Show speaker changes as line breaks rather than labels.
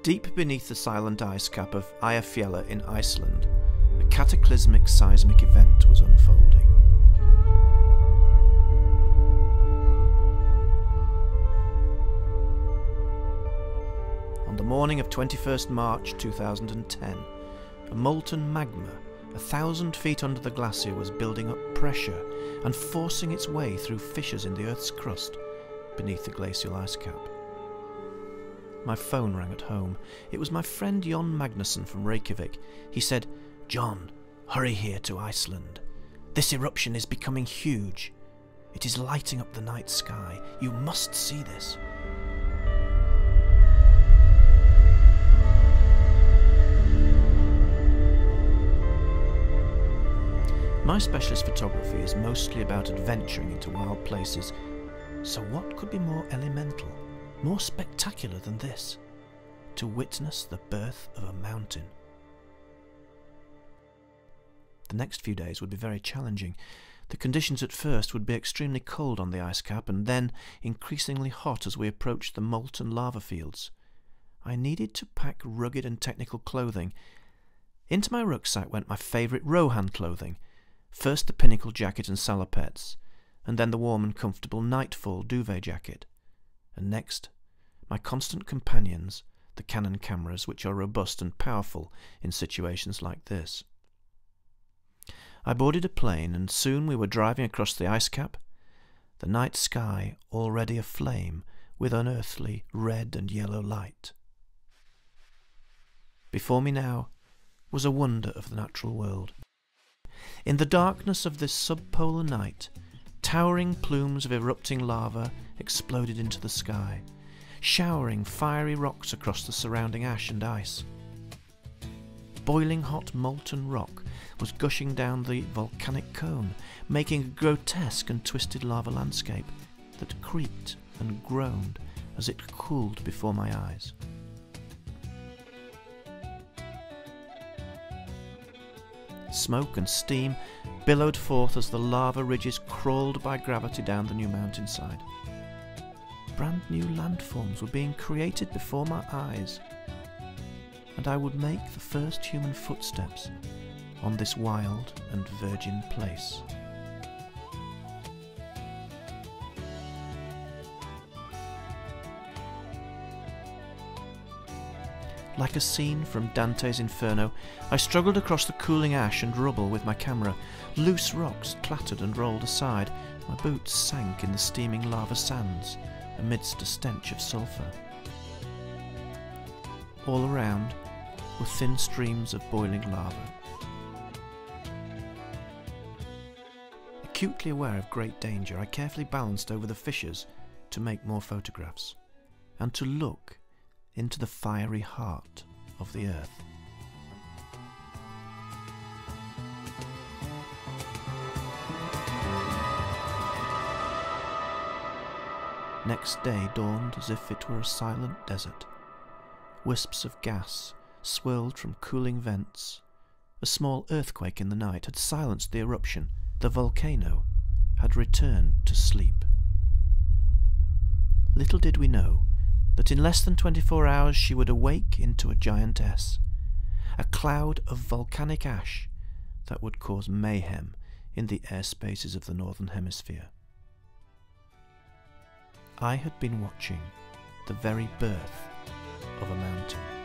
Deep beneath the silent ice cap of Eyjafjalla in Iceland, a cataclysmic seismic event was unfolding. On the morning of 21st March 2010, a molten magma 1,000 feet under the glacier was building up pressure and forcing its way through fissures in the Earth's crust beneath the glacial ice cap. My phone rang at home. It was my friend Jon Magnusson from Reykjavik. He said, "John, hurry here to Iceland. This eruption is becoming huge. It is lighting up the night sky. You must see this." My specialist photography is mostly about adventuring into wild places, so what could be more elemental, more spectacular than this? To witness the birth of a mountain. The next few days would be very challenging. The conditions at first would be extremely cold on the ice cap and then increasingly hot as we approached the molten lava fields. I needed to pack rugged and technical clothing. Into my rucksack went my favourite Rohan clothing. First the pinnacle jacket and salopettes, and then the warm and comfortable nightfall duvet jacket. And next, my constant companions, the Canon cameras, which are robust and powerful in situations like this. I boarded a plane and soon we were driving across the ice cap, the night sky already aflame with unearthly red and yellow light. Before me now was a wonder of the natural world. In the darkness of this subpolar night, towering plumes of erupting lava exploded into the sky, showering fiery rocks across the surrounding ash and ice. Boiling hot molten rock was gushing down the volcanic cone, making a grotesque and twisted lava landscape that creaked and groaned as it cooled before my eyes. Smoke and steam billowed forth as the lava ridges crawled by gravity down the new mountainside. Brand new landforms were being created before my eyes, and I would make the first human footsteps on this wild and virgin place. Like a scene from Dante's Inferno, I struggled across the cooling ash and rubble with my camera. Loose rocks clattered and rolled aside. My boots sank in the steaming lava sands amidst a stench of sulphur. All around were thin streams of boiling lava. Acutely aware of great danger, I carefully balanced over the fissures to make more photographs and to look into the fiery heart of the earth. Next day dawned as if it were a silent desert. Wisps of gas swirled from cooling vents. A small earthquake in the night had silenced the eruption. The volcano had returned to sleep. Little did we know that in less than 24 hours she would awake into a giantess, a cloud of volcanic ash that would cause mayhem in the airspaces of the Northern Hemisphere. I had been watching the very birth of a mountain.